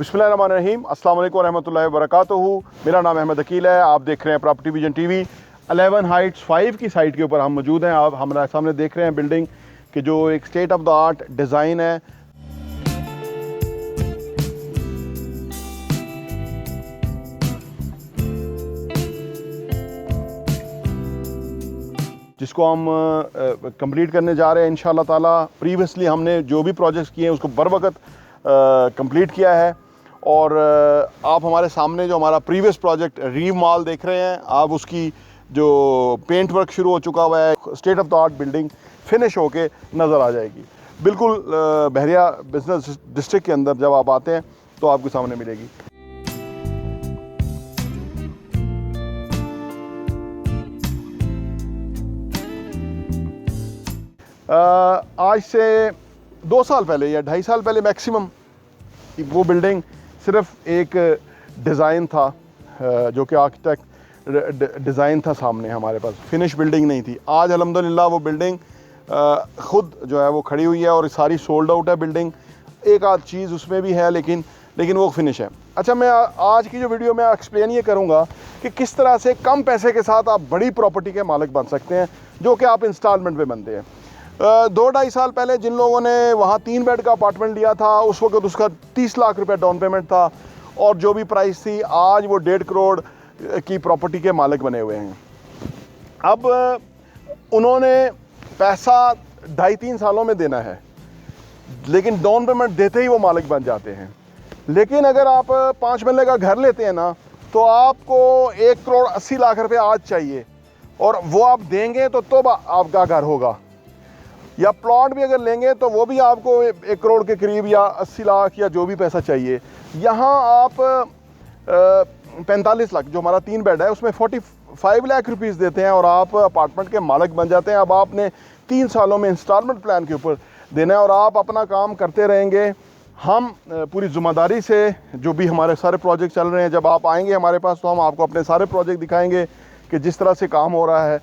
बिस्मिल्लाहिर्रहमानिर्रहीम, अस्सलाम वालेकुम रहमतुल्लाहि व बरकातुहू। मेरा नाम अहमद अकील है। आप देख रहे हैं प्रॉपर्टी विजन टीवी। 11 हाइट्स 5 की साइट के ऊपर हम मौजूद हैं। आप हमारे सामने देख रहे हैं बिल्डिंग कि जो एक state of the art design है। जिसको हम कंप्लीट करने जा रहे हैं इंशाअल्लाह ताला। प्रीवियसली हमने जो भी प्रोजेक्ट्स किए हैं उसको बर वक्त कंप्लीट किया है। और आप हमारे सामने जो हमारा प्रीवियस प्रोजेक्ट रीव मॉल देख रहे हैं, आप उसकी जो पेंट वर्क शुरू हो चुका हुआ है, state of the art building finish होके नज़र आ जाएगी। बिल्कुल बहरिया बिजनेस डिस्ट्रिक्ट के अंदर जब आप आते हैं तो आपके सामने मिलेगी। आज से 2 साल पहले या 2.5 साल पहले मैक्सिमम वो बिल्डिंग सिर्फ एक डिज़ाइन था, जो कि आर्किटेक्ट डिज़ाइन था सामने हमारे पास, फिनिश बिल्डिंग नहीं थी। आज अल्हम्दुलिल्लाह वो बिल्डिंग ख़ुद जो है वो खड़ी हुई है और सारी सोल्ड आउट है बिल्डिंग। एक आध चीज़ उसमें भी है लेकिन वो फिनिश है। अच्छा, मैं आज की जो वीडियो में एक्सप्लेन ये करूँगा कि किस तरह से कम पैसे के साथ आप बड़ी प्रॉपर्टी के मालिक बन सकते हैं, जो कि आप इंस्टॉलमेंट पे बनते हैं। 2-2.5 साल पहले जिन लोगों ने वहाँ 3 बेड का अपार्टमेंट लिया था, उस वक्त उसका 30 लाख रुपए डाउन पेमेंट था और जो भी प्राइस थी, आज वो 1.5 करोड़ की प्रॉपर्टी के मालिक बने हुए हैं। अब उन्होंने पैसा 2.5-3 सालों में देना है, लेकिन डाउन पेमेंट देते ही वो मालिक बन जाते हैं। लेकिन अगर आप 5 मरले का घर लेते हैं ना, तो आपको 1 करोड़ 80 लाख रुपये आज चाहिए और वो आप देंगे तो आपका घर होगा। या प्लॉट भी अगर लेंगे तो वो भी आपको 1 करोड़ के करीब या 80 लाख या जो भी पैसा चाहिए। यहाँ आप 45 लाख, जो हमारा 3 बेड है, उसमें 45 लाख रुपीज़ देते हैं और आप अपार्टमेंट के मालिक बन जाते हैं। अब आपने 3 सालों में इंस्टॉलमेंट प्लान के ऊपर देना है और आप अपना काम करते रहेंगे। हम पूरी ज़िम्मेदारी से जो भी हमारे सारे प्रोजेक्ट चल रहे हैं, जब आप आएंगे हमारे पास तो हम आपको अपने सारे प्रोजेक्ट दिखाएंगे कि जिस तरह से काम हो रहा है।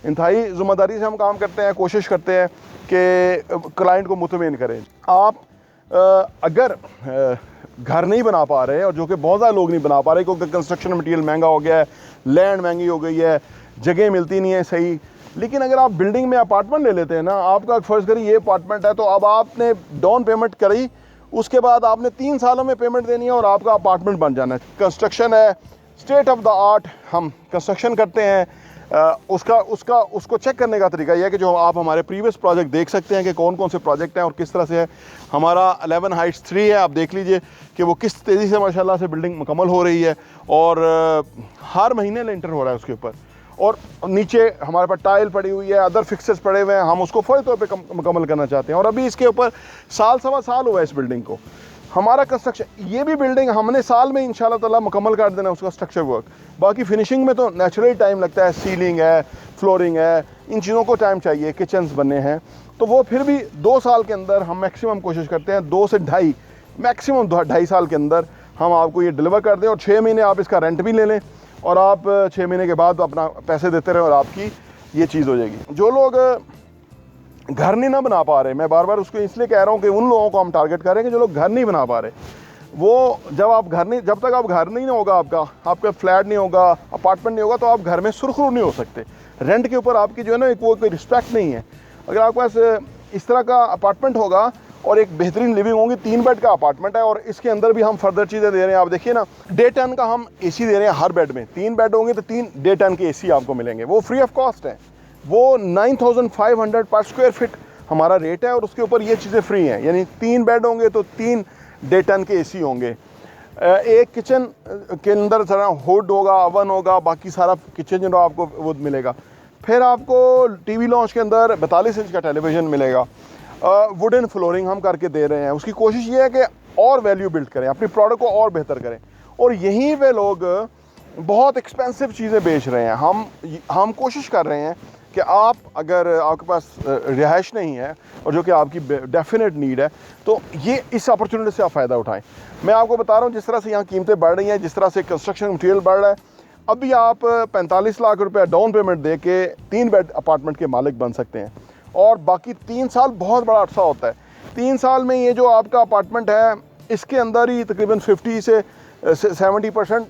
इंतहाई ज़िम्मेदारी से हम काम करते हैं, कोशिश करते हैं कि क्लाइंट को मुतमईन करें। आप अगर घर नहीं बना पा रहे, और जो कि बहुत ज़्यादा लोग नहीं बना पा रहे क्योंकि कंस्ट्रक्शन मटेरियल महंगा हो गया है, लैंड महंगी हो गई है, जगह मिलती नहीं है सही। लेकिन अगर आप बिल्डिंग में अपार्टमेंट ले लेते हैं ना, आपका फ़र्ज़ करिए ये अपार्टमेंट है, तो अब आपने डाउन पेमेंट करी, उसके बाद आपने 3 सालों में पेमेंट देनी है और आपका अपार्टमेंट बन जाना है। कंस्ट्रक्शन है स्टेट ऑफ द आर्ट, हम कंस्ट्रक्शन करते हैं। उसको चेक करने का तरीका यह है कि जो आप हमारे प्रीवियस प्रोजेक्ट देख सकते हैं कि कौन कौन से प्रोजेक्ट हैं और किस तरह से है। हमारा 11 हाइट्स 3 है, आप देख लीजिए कि वो किस तेज़ी से माशाल्लाह से बिल्डिंग मुकम्मल हो रही है और हर महीने लेंटर हो रहा है उसके ऊपर। और नीचे हमारे पास टाइल पड़ी हुई है, अदर फिक्सर्स पड़े हुए हैं, हम उसको फौरी तौर पर मुकम्मल करना चाहते हैं। और अभी इसके ऊपर साल सवा साल हुआ है इस बिल्डिंग को। हमारा कंस्ट्रक्शन, ये भी बिल्डिंग हमने साल में इंशाल्लाह ताला मुकम्मल कर देना उसका स्ट्रक्चर वर्क। बाकी फिनिशिंग में तो नेचुरली टाइम लगता है, सीलिंग है, फ्लोरिंग है, इन चीज़ों को टाइम चाहिए, किचन्स बनने हैं, तो वो फिर भी 2 साल के अंदर हम मैक्सिमम कोशिश करते हैं, 2 से 2.5 मैक्सिमम 2.5 साल के अंदर हम आपको ये डिलीवर कर दें। और 6 महीने आप इसका रेंट भी ले लें और आप 6 महीने के बाद अपना पैसे देते रहें और आपकी ये चीज़ हो जाएगी। जो लोग घर नहीं ना बना पा रहे, मैं बार बार उसको इसलिए कह रहा हूँ कि उन लोगों को हम टारगेट कर रहे हैं कि जो लोग घर नहीं बना पा रहे, वो जब तक आप घर नहीं होगा, आपका फ्लैट नहीं होगा, अपार्टमेंट नहीं होगा, तो आप घर में सुरखरू नहीं हो सकते। रेंट के ऊपर आपकी जो है ना वो कोई रिस्पेक्ट नहीं है। अगर आपके पास इस तरह का अपार्टमेंट होगा और एक बेहतरीन लिविंग होगी, 3 बेड का अपार्टमेंट है और इसके अंदर भी हम फर्दर चीज़ें दे रहे हैं। आप देखिए ना, डे 10 का हम AC दे रहे हैं हर बेड में। 3 बेड होंगे तो 3 डे 10 के AC आपको मिलेंगे, वो फ्री ऑफ कॉस्ट है। वो 9500 पर स्क्वायर फिट हमारा रेट है और उसके ऊपर ये चीज़ें फ्री हैं। यानी 3 बेड होंगे तो 3 डे 10 के AC होंगे। एक किचन के अंदर सारा हुड होगा, ओवन होगा, बाकी सारा किचन जो आपको वो मिलेगा। फिर आपको TV लॉन्च के अंदर 42 इंच का टेलीविज़न मिलेगा। वुडन फ्लोरिंग हम करके दे रहे हैं। उसकी कोशिश ये है कि और वैल्यू बिल्ड करें, अपनी प्रोडक्ट को और बेहतर करें। और यहीं पे लोग बहुत एक्सपेंसिव चीज़ें बेच रहे हैं। हम कोशिश कर रहे हैं कि आप अगर आपके पास रिहाइश नहीं है और जो कि आपकी डेफिनेट नीड है, तो ये इस अपॉर्चुनिटी से आप फ़ायदा उठाएं। मैं आपको बता रहा हूँ जिस तरह से यहाँ कीमतें बढ़ रही हैं, जिस तरह से कंस्ट्रक्शन मटीरियल बढ़ रहा है, अभी आप 45 लाख रुपए डाउन पेमेंट दे के 3 बेड अपार्टमेंट के मालिक बन सकते हैं और बाकी 3 साल बहुत बड़ा अरसा होता है। 3 साल में ये जो आपका अपार्टमेंट है इसके अंदर ही तकरीबन 50 से 70%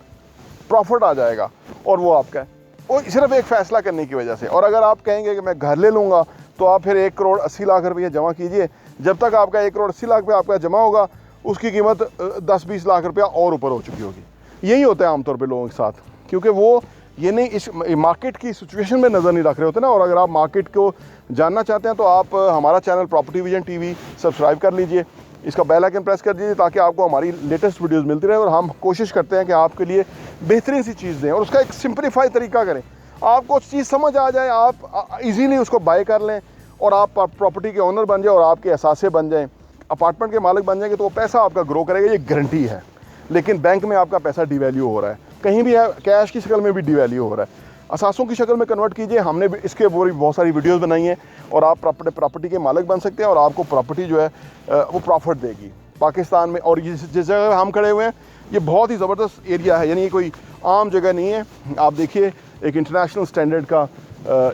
प्रॉफिट आ जाएगा और वो आपका है, वो सिर्फ एक फ़ैसला करने की वजह से। और अगर आप कहेंगे कि मैं घर ले लूँगा तो आप फिर 1 करोड़ 80 लाख रुपये जमा कीजिए। जब तक आपका 1 करोड़ 80 लाख रुपये आपका जमा होगा उसकी कीमत 10-20 लाख रुपया और ऊपर हो चुकी होगी। यही होता है आमतौर पर लोगों के साथ, क्योंकि वो ये नहीं इस मार्केट की सिचुएशन में नज़र नहीं रख रहे होते ना। और अगर आप मार्केट को जानना चाहते हैं तो आप हमारा channel property vision TV subscribe कर लीजिए, इसका बेल आइकन प्रेस कर दीजिए ताकि आपको हमारी लेटेस्ट वीडियोस मिलती रहे। और हम कोशिश करते हैं कि आपके लिए बेहतरीन सी चीज़ दें और उसका एक सिंप्लीफाई तरीका करें, आपको चीज़ समझ आ जाए, आप इजीली उसको बाय कर लें और आप प्रॉपर्टी के ओनर बन जाए और आपके असासे बन जाएँ, अपार्टमेंट के मालिक बन जाएंगे तो वो पैसा आपका ग्रो करेगा, ये गारंटी है। लेकिन बैंक में आपका पैसा डिवैल्यू हो रहा है, कहीं भी है कैश की शक्ल में भी डिवैल्यू हो रहा है, असासों की शक्ल में कन्वर्ट कीजिए। हमने भी इसके बहुत सारी वीडियोस बनाई हैं और आप प्रॉपर्टी के मालिक बन सकते हैं और आपको प्रॉपर्टी जो है वो प्रॉफिट देगी पाकिस्तान में। और जिस जगह हम खड़े हुए हैं ये बहुत ही ज़बरदस्त एरिया है, यानी ये कोई आम जगह नहीं है। आप देखिए एक इंटरनेशनल स्टैंडर्ड का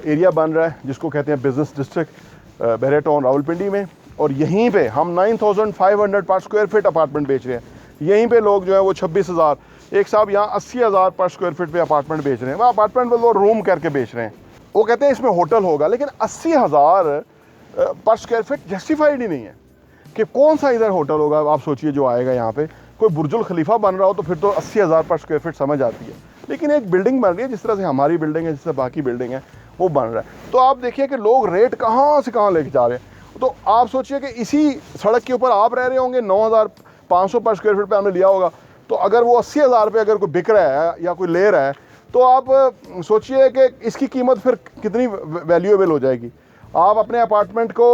एरिया बन रहा है जिसको कहते हैं बिजनेस डिस्ट्रिक्ट बहरे टाउन रावलपिंडी में, और यहीं पे हम 9500 पर स्क्वायर फीट अपार्टमेंट बेच रहे हैं। यहीं पे लोग जो है वो 26,000, एक साहब यहाँ 80,000 पर स्क्वायर फीट पे अपार्टमेंट बेच रहे हैं। वह अपार्टमेंट वो रूम करके बेच रहे हैं, वो कहते हैं इसमें होटल होगा, लेकिन 80,000 पर स्क्वायर फीट जस्टिफाइड ही नहीं है कि कौन सा इधर होटल होगा। आप सोचिए जो आएगा यहाँ पे कोई बुर्जुल खलीफा बन रहा हो तो फिर तो 80,000 पर स्क्वायर फीट समझ आती है, लेकिन एक बिल्डिंग बन रही है जिस तरह से हमारी बिल्डिंग है, जिस तरह बाकी बिल्डिंग है वो बन रहा है। तो आप देखिए कि लोग रेट कहाँ से कहाँ लेके जा रहे हैं। तो आप सोचिए कि इसी सड़क के ऊपर आप रह रहे होंगे, 9,500 पर स्क्वायर फीट पे हमने लिया होगा, तो अगर वो 80,000 रुपये अगर कोई बिक रहा है या कोई ले रहा है तो आप सोचिए कि इसकी कीमत फिर कितनी वैल्यूएबल हो जाएगी। आप अपने अपार्टमेंट को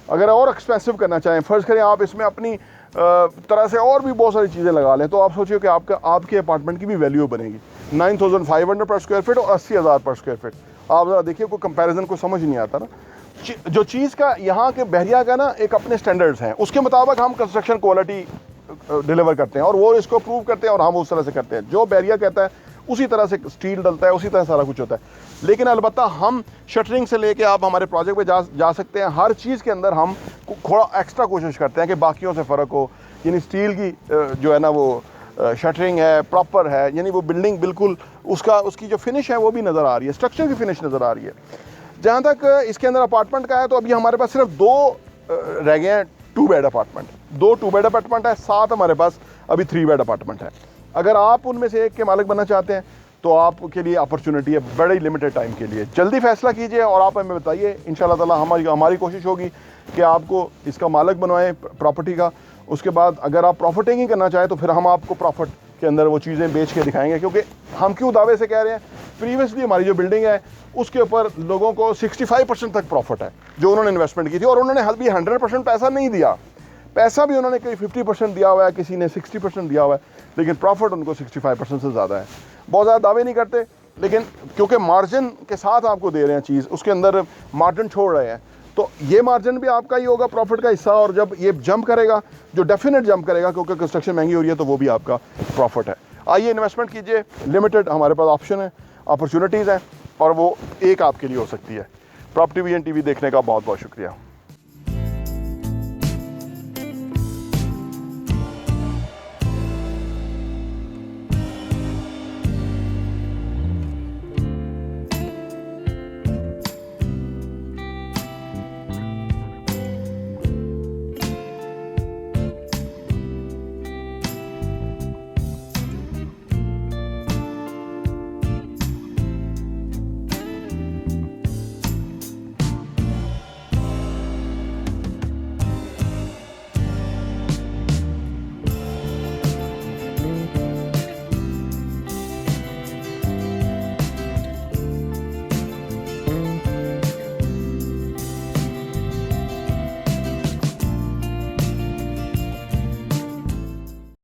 अगर और एक्सपेंसिव करना चाहें, फ़र्ज़ करें आप इसमें अपनी तरह से और भी बहुत सारी चीज़ें लगा लें, तो आप सोचिए कि आपके अपार्टमेंट की भी वैल्यू बनेगी 9,500 पर स्क्वायर फीट और 80,000 पर स्क्वायर फीट। आप ज़रा देखिए, कोई कंपैरिजन को समझ नहीं आता ना। जो चीज़ का यहाँ के बहरिया का ना एक अपने स्टैंडर्ड्स हैं, उसके मुताबिक हम कंस्ट्रक्शन क्वालिटी डिलीवर करते हैं और वो इसको प्रूव करते हैं और हम उस तरह से करते हैं। जो बैरिया कहता है उसी तरह से स्टील डलता है, उसी तरह सारा कुछ होता है। लेकिन अलबत्ता हम शटरिंग से लेके आप हमारे प्रोजेक्ट पे जा सकते हैं। हर चीज़ के अंदर हम थोड़ा एक्स्ट्रा कोशिश करते हैं कि बाकियों से फ़र्क हो, यानी स्टील की जो है ना वो शटरिंग है प्रॉपर है, यानी वो बिल्डिंग बिल्कुल उसकी जो फिनिश है वो भी नज़र आ रही है, स्ट्रक्चर की फिनिश नज़र आ रही है। जहाँ तक इसके अंदर अपार्टमेंट का है तो अभी हमारे पास सिर्फ 2 रह गए हैं 2 बेड अपार्टमेंट। 2 2 बेड अपार्टमेंट है, 7 हमारे पास अभी 3 बेड अपार्टमेंट है। अगर आप उनमें से एक के मालिक बनना चाहते हैं तो आपके लिए अपॉर्चुनिटी है बड़े लिमिटेड टाइम के लिए। जल्दी फैसला कीजिए और आप हमें बताइए, इंशाल्लाह ताला हमारी कोशिश होगी कि आपको इसका मालिक बनवाएं प्रॉपर्टी का। उसके बाद अगर आप प्रॉफिटिंग ही करना चाहें तो फिर हम आपको प्रॉफिट के अंदर वो चीज़ें बेच के दिखाएंगे। क्योंकि हम क्यों दावे से कह रहे हैं, प्रीवियसली हमारी जो बिल्डिंग है उसके ऊपर लोगों को 65% तक प्रॉफिट है जो उन्होंने इन्वेस्टमेंट की थी, और उन्होंने भी 100% पैसा नहीं दिया, पैसा भी उन्होंने कहीं 50% दिया हुआ है, किसी ने 60% दिया हुआ है, लेकिन प्रॉफिट उनको 65% से ज़्यादा है। बहुत ज़्यादा दावे नहीं करते, लेकिन क्योंकि मार्जिन के साथ आपको दे रहे हैं चीज़, उसके अंदर मार्जिन छोड़ रहे हैं, तो ये मार्जिन भी आपका ही होगा, प्रॉफिट का हिस्सा। और जब ये जंप करेगा, जो डेफिनेट जंप करेगा क्योंकि कंस्ट्रक्शन महंगी हो रही है, तो वो भी आपका प्रॉफिट है। आइए इन्वेस्टमेंट कीजिए, लिमिटेड हमारे पास ऑप्शन है, अपॉर्चुनिटीज़ हैं, और वो एक आपके लिए हो सकती है। प्रॉपर्टी विजन टीवी देखने का बहुत बहुत शुक्रिया।